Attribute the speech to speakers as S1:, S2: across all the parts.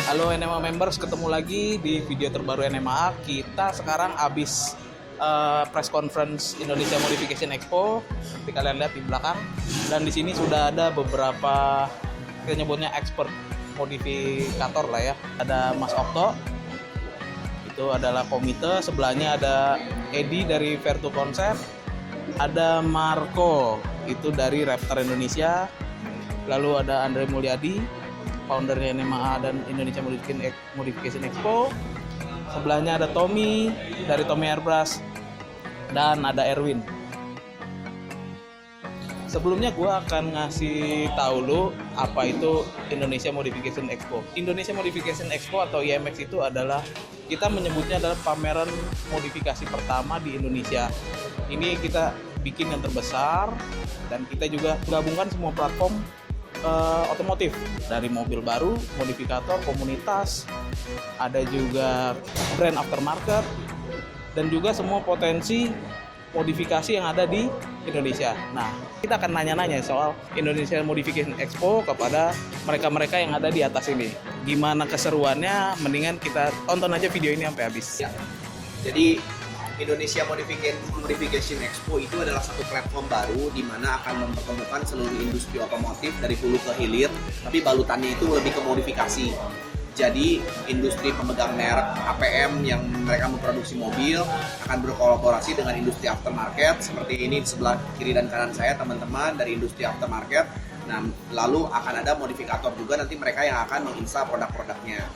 S1: Halo NMA members, ketemu lagi di video terbaru NMA. Kita sekarang habis press conference Indonesia Modification Expo. Seperti kalian lihat di belakang. Dan di sini sudah ada beberapa, kita nyebutnya expert modifikator lah ya. Ada Mas Okto, itu adalah komite. Sebelahnya ada Edi dari Vertu Concept. Ada Marco, itu dari Raptor Indonesia. Lalu ada Andre Mulyadi, foundernya NMA dan Indonesia Modification Expo. Sebelahnya ada Tommy dari Tommy Airbrush dan ada Erwin. Sebelumnya gue akan ngasih tahu lu apa itu Indonesia Modification Expo. Indonesia Modification Expo atau IMX itu adalah, kita menyebutnya adalah pameran modifikasi pertama di Indonesia. Ini kita bikin yang terbesar dan kita juga gabungkan semua platform otomotif, dari mobil baru, modifikator, komunitas, ada juga brand aftermarket, dan juga semua potensi modifikasi yang ada di Indonesia. Nah, kita akan nanya-nanya soal Indonesia Modification Expo kepada mereka-mereka yang ada di atas ini. Gimana keseruannya? Mendingan kita tonton aja video ini sampai habis.
S2: Ya. Jadi Indonesia Modification Expo itu adalah satu platform baru di mana akan mempertemukan seluruh industri otomotif dari hulu ke hilir, tapi balutannya itu lebih ke modifikasi. Jadi industri pemegang merek APM yang mereka memproduksi mobil akan berkolaborasi dengan industri aftermarket. Seperti ini di sebelah kiri dan kanan saya teman-teman dari industri aftermarket. Nah, lalu akan ada modifikator juga nanti mereka yang akan menginstal produk-produknya.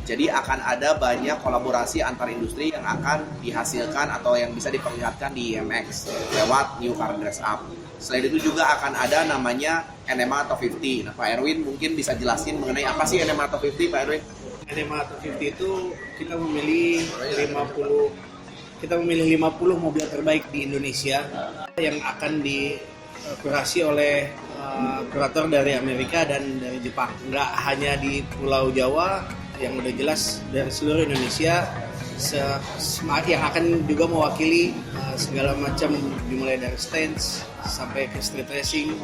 S2: Jadi akan ada banyak kolaborasi antar industri yang akan dihasilkan atau yang bisa diperlihatkan di IMX lewat New Car Dress Up. Selain itu juga akan ada namanya NMA Top 50. Nah, Pak Erwin mungkin bisa jelasin mengenai apa sih NMA Top 50, Pak Erwin?
S3: NMA Top 50 itu kita memilih 50 mobil terbaik di Indonesia yang akan dikurasi oleh kurator dari Amerika dan dari Jepang. Nggak hanya di Pulau Jawa, yang udah jelas dari seluruh Indonesia, yang akan juga mewakili segala macam, dimulai dari stance sampai ke street racing,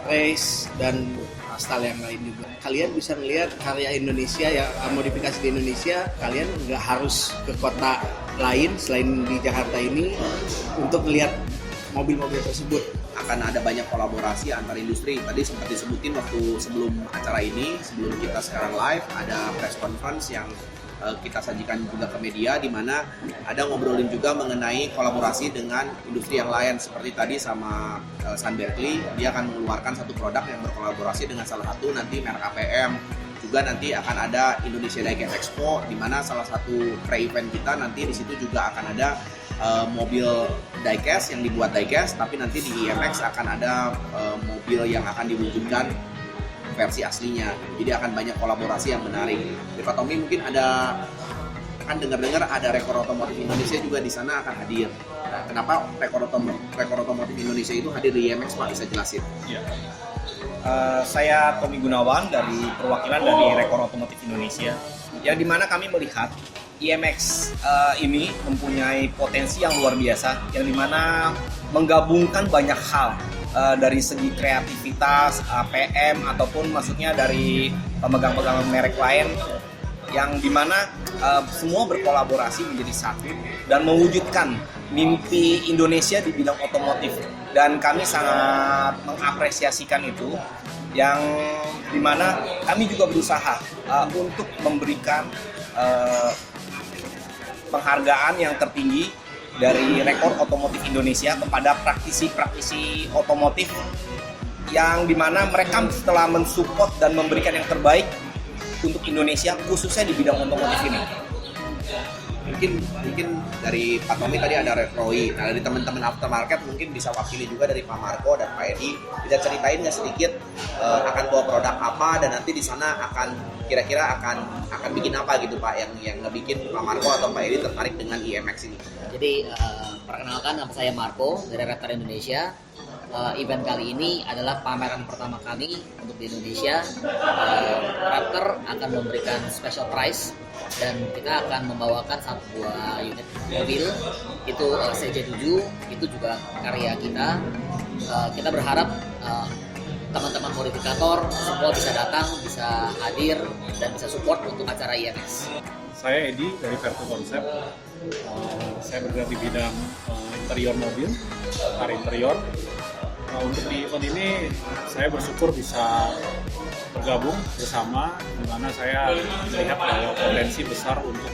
S3: race, dan style yang lain juga. Kalian bisa melihat karya Indonesia, ya modifikasi di Indonesia. Kalian nggak harus ke kota lain selain di Jakarta ini untuk melihat mobil-mobil tersebut.
S2: Akan ada banyak kolaborasi antar industri. Tadi sempat disebutin waktu sebelum acara ini, sebelum kita sekarang live, ada press conference yang kita sajikan juga ke media, di mana ada ngobrolin juga mengenai kolaborasi dengan industri yang lain. Seperti tadi sama Sun Berkeley, dia akan mengeluarkan satu produk yang berkolaborasi dengan salah satu nanti merek APM. Juga nanti akan ada Indonesia Diecast Expo, di mana salah satu pre-event kita nanti di situ juga akan ada mobil diecast yang dibuat diecast, tapi nanti di IMX akan ada mobil yang akan diwujudkan versi aslinya. Jadi akan banyak kolaborasi yang menarik. Di Pak Tommy mungkin ada, kan dengar-dengar ada Rekor Otomotif Indonesia juga di sana akan hadir. Nah, kenapa Rekor Otomotif Indonesia itu hadir di IMX, Pak, bisa jelasin?
S4: Ya. Saya Tommy Gunawan dari perwakilan dari Rekor Otomotif Indonesia, yang dimana kami melihat IMX ini mempunyai potensi yang luar biasa, yang dimana menggabungkan banyak hal dari segi kreativitas, APM, ataupun maksudnya dari pemegang-pemegang merek lain, yang dimana semua berkolaborasi menjadi satu dan mewujudkan mimpi Indonesia di bidang otomotif. Dan kami sangat mengapresiasikan itu, yang dimana kami juga berusaha untuk memberikan penghargaan yang tertinggi dari Rekor Otomotif Indonesia kepada praktisi-praktisi otomotif yang dimana mereka telah mensupport dan memberikan yang terbaik untuk Indonesia khususnya di bidang otomotif ini.
S2: Mungkin dari Pak Tommy tadi ada Retroi. Nah, dari teman-teman aftermarket mungkin bisa wakili juga dari Pak Marco dan Pak Edi, bisa ceritain nggak sedikit akan bawa produk apa dan nanti di sana akan kira-kira akan bikin apa gitu Pak, yang ngebikin Pak Marco atau Pak Edi tertarik dengan IMX ini.
S5: Jadi perkenalkan, nama saya Marco dari Raptor Indonesia. Event kali ini adalah pameran pertama kami untuk di Indonesia. Raptor akan memberikan special prize dan kita akan membawakan satu buah unit mobil itu CJ7, itu juga karya kita. Kita berharap teman-teman modifikator semua bisa datang, bisa hadir dan bisa support untuk acara IMX.
S6: Saya Edi dari Vertu Konsep. Saya bergerak di bidang interior mobil, car interior. Untuk di event ini saya bersyukur bisa bergabung bersama, di mana saya melihat bahwa potensi besar untuk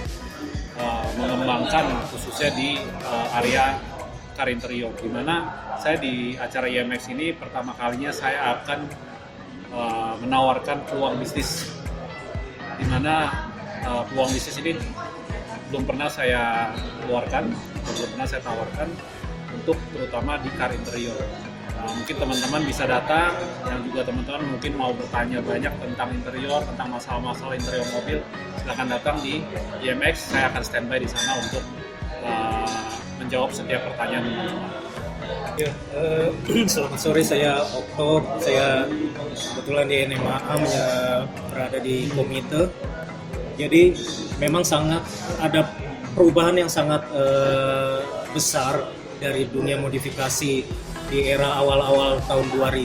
S6: mengembangkan khususnya di area car interior, di mana saya di acara IMX ini pertama kalinya saya akan menawarkan peluang bisnis, di mana peluang bisnis ini belum pernah saya keluarkan, belum pernah saya tawarkan untuk terutama di car interior. Mungkin teman-teman bisa datang, yang juga teman-teman mungkin mau bertanya banyak tentang interior, tentang masalah-masalah interior mobil, silakan datang di IMX. Saya akan standby di sana untuk menjawab setiap pertanyaan teman-teman.
S7: Ya, selamat sore, saya Okto. Saya kebetulan di NMAA berada di komite. Jadi memang sangat ada perubahan yang sangat besar dari dunia modifikasi di era awal-awal tahun 2000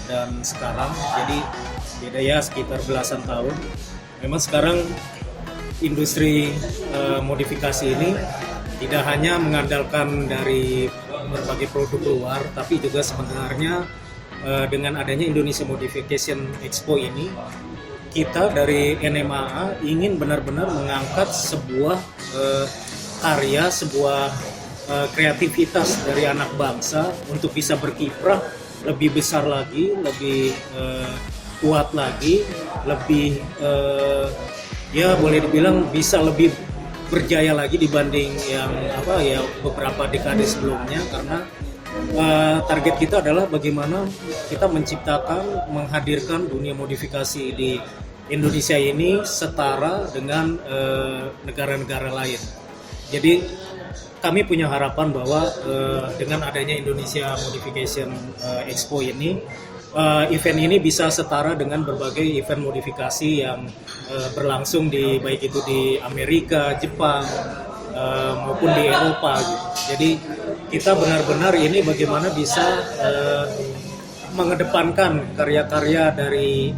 S7: dan sekarang. Jadi beda ya, sekitar belasan tahun. Memang sekarang industri modifikasi ini tidak hanya mengandalkan dari berbagai produk luar, tapi juga sebenarnya dengan adanya Indonesia Modification Expo ini, kita dari NMAA ingin benar-benar mengangkat sebuah karya, sebuah kreativitas dari anak bangsa untuk bisa berkiprah lebih besar lagi, lebih kuat lagi, lebih ya boleh dibilang bisa lebih berjaya lagi dibanding yang beberapa dekade sebelumnya, karena target kita adalah bagaimana kita menciptakan, menghadirkan dunia modifikasi di Indonesia ini setara dengan negara-negara lain. Jadi kami punya harapan bahwa dengan adanya Indonesia Modification Expo ini, event ini bisa setara dengan berbagai event modifikasi yang berlangsung baik itu di Amerika, Jepang, maupun di Eropa gitu. Jadi kita benar-benar ini bagaimana bisa mengedepankan karya-karya dari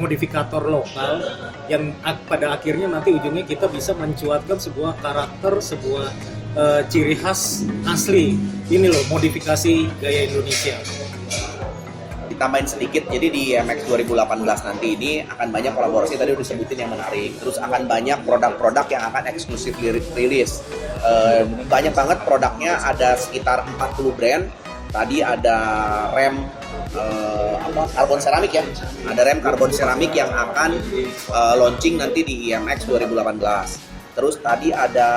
S7: modifikator lokal yang pada akhirnya nanti ujungnya kita bisa mencuatkan sebuah karakter, sebuah ciri khas asli. Ini loh modifikasi gaya Indonesia.
S2: Ditambahin sedikit, jadi di IMX 2018 nanti ini akan banyak kolaborasi, tadi udah disebutin yang menarik. Terus akan banyak produk-produk yang akan eksklusif rilis. Banyak banget produknya, ada sekitar 40 brand. Tadi ada rem karbon seramik ya, ada rem karbon seramik yang akan launching nanti di IMX 2018. Terus tadi ada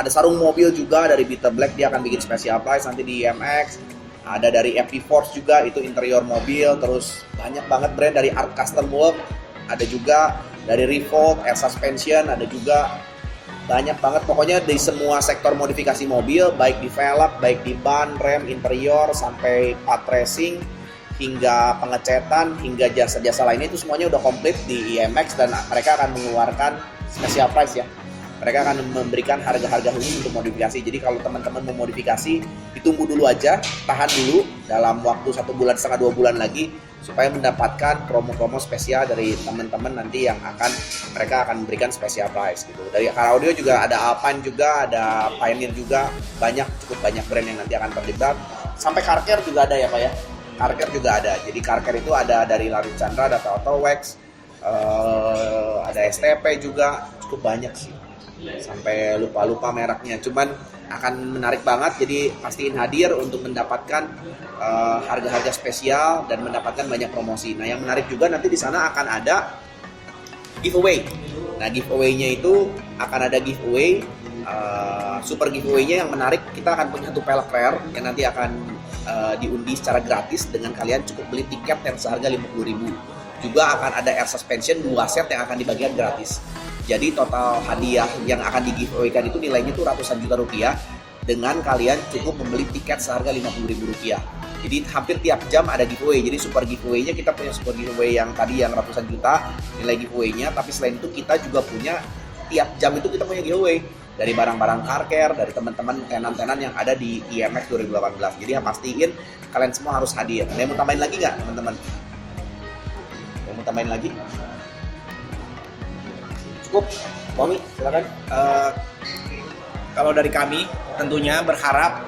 S2: sarung mobil juga dari Bitter Black, dia akan bikin special price nanti di IMX. Ada dari FP Force juga, itu interior mobil. Terus banyak banget brand dari Art Custom Work, ada juga dari Revolt, Air Suspension, ada juga banyak banget. Pokoknya di semua sektor modifikasi mobil, baik di velg, baik di ban, rem, interior, sampai part racing, hingga pengecetan, hingga jasa-jasa lainnya, itu semuanya udah komplit di IMX. Dan mereka akan mengeluarkan special price ya. Mereka akan memberikan harga-harga khusus untuk modifikasi. Jadi kalau teman-teman mau modifikasi, ditunggu dulu aja, tahan dulu dalam waktu 1 bulan setengah 2 bulan lagi, supaya mendapatkan promo-promo spesial dari teman-teman nanti yang mereka akan memberikan special price gitu. Dari Car Audio juga ada Alpine juga, ada Pioneer juga, cukup banyak brand yang nanti akan terlibat. Sampai car care juga ada ya Pak ya. Car care juga ada. Jadi car care itu ada dari Larit Chandra, ada Auto Wax, ada STP juga, cukup banyak sih. sampai lupa-lupa mereknya. Cuman akan menarik banget, jadi pastiin hadir untuk mendapatkan harga-harga spesial dan mendapatkan banyak promosi. Nah, yang menarik juga nanti di sana akan ada giveaway. Nah, giveaway-nya itu akan ada giveaway, super giveaway-nya yang menarik. Kita akan punya satu pelek rare yang nanti akan diundi secara gratis dengan kalian cukup beli tiket yang seharga 50.000. Juga akan ada air suspension 2 set yang akan dibagikan gratis. Jadi total hadiah yang akan di-giveaway-kan itu nilainya tuh ratusan juta rupiah dengan kalian cukup membeli tiket seharga 50.000 rupiah. Jadi hampir tiap jam ada giveaway. Jadi super giveaway-nya kita punya super giveaway yang tadi yang ratusan juta nilai giveaway-nya. Tapi selain itu kita juga punya tiap jam itu kita punya giveaway dari barang-barang car care, dari teman-teman tenan-tenan yang ada di IMX 2018. Jadi ya pastiin kalian semua harus hadir. Ada yang mau tambahin lagi nggak teman-teman? Yang mau tambahin lagi? Cukup, Mami, silakan.
S4: Kalau dari kami tentunya berharap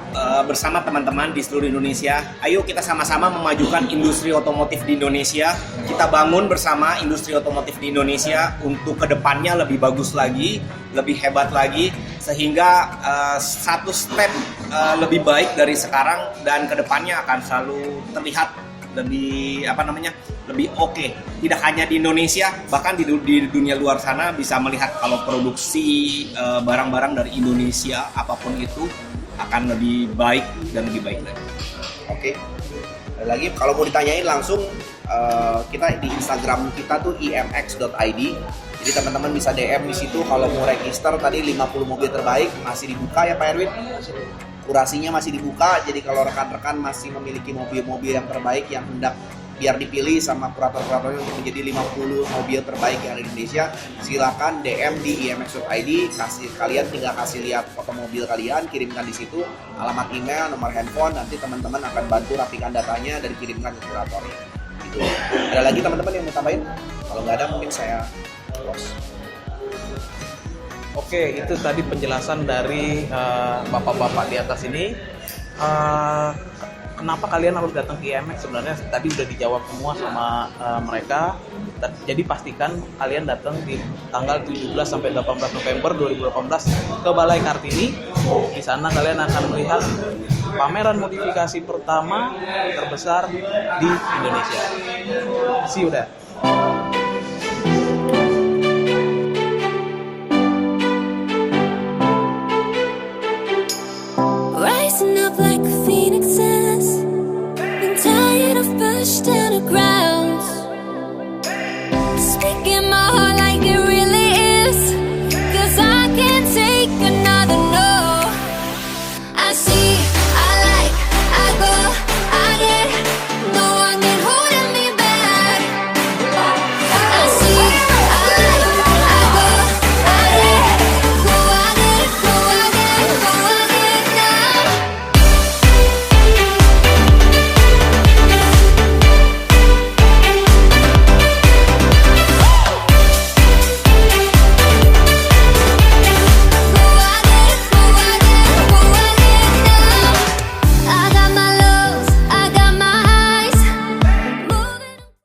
S4: bersama teman-teman di seluruh Indonesia, ayo kita sama-sama memajukan industri otomotif di Indonesia. Kita bangun bersama industri otomotif di Indonesia untuk kedepannya lebih bagus lagi, lebih hebat lagi, sehingga satu step lebih baik dari sekarang dan kedepannya akan selalu terlihat lebih oke. Tidak hanya di Indonesia, bahkan di dunia luar sana bisa melihat kalau produksi barang-barang dari Indonesia apapun itu akan lebih baik dan lebih baik lagi.
S2: Oke. Lagi kalau mau ditanyain langsung kita di Instagram kita tuh imx.id. Jadi teman-teman bisa DM di situ kalau mau register. Tadi 50 mobil terbaik masih dibuka ya Pak Erwin? Kurasinya masih dibuka, jadi kalau rekan-rekan masih memiliki mobil-mobil yang terbaik yang hendak biar dipilih sama kurator-kuratornya untuk menjadi 50 mobil terbaik yang ada di Indonesia, silakan DM di imx.id. Kalian tinggal kasih lihat foto mobil kalian, kirimkan di situ alamat email, nomor handphone, nanti teman-teman akan bantu rapikan datanya dan kirimkan ke kuratornya. Gitu. Ada lagi teman-teman yang mau tambahin? Kalau nggak ada mungkin saya close.
S1: Oke, itu tadi penjelasan dari bapak-bapak di atas ini. Kenapa kalian harus datang ke IMX? Sebenarnya tadi udah dijawab semua sama mereka. Jadi pastikan kalian datang di tanggal 17 sampai 18 November 2018 ke Balai Kartini. Di sana kalian akan melihat pameran modifikasi pertama terbesar di Indonesia. See you there.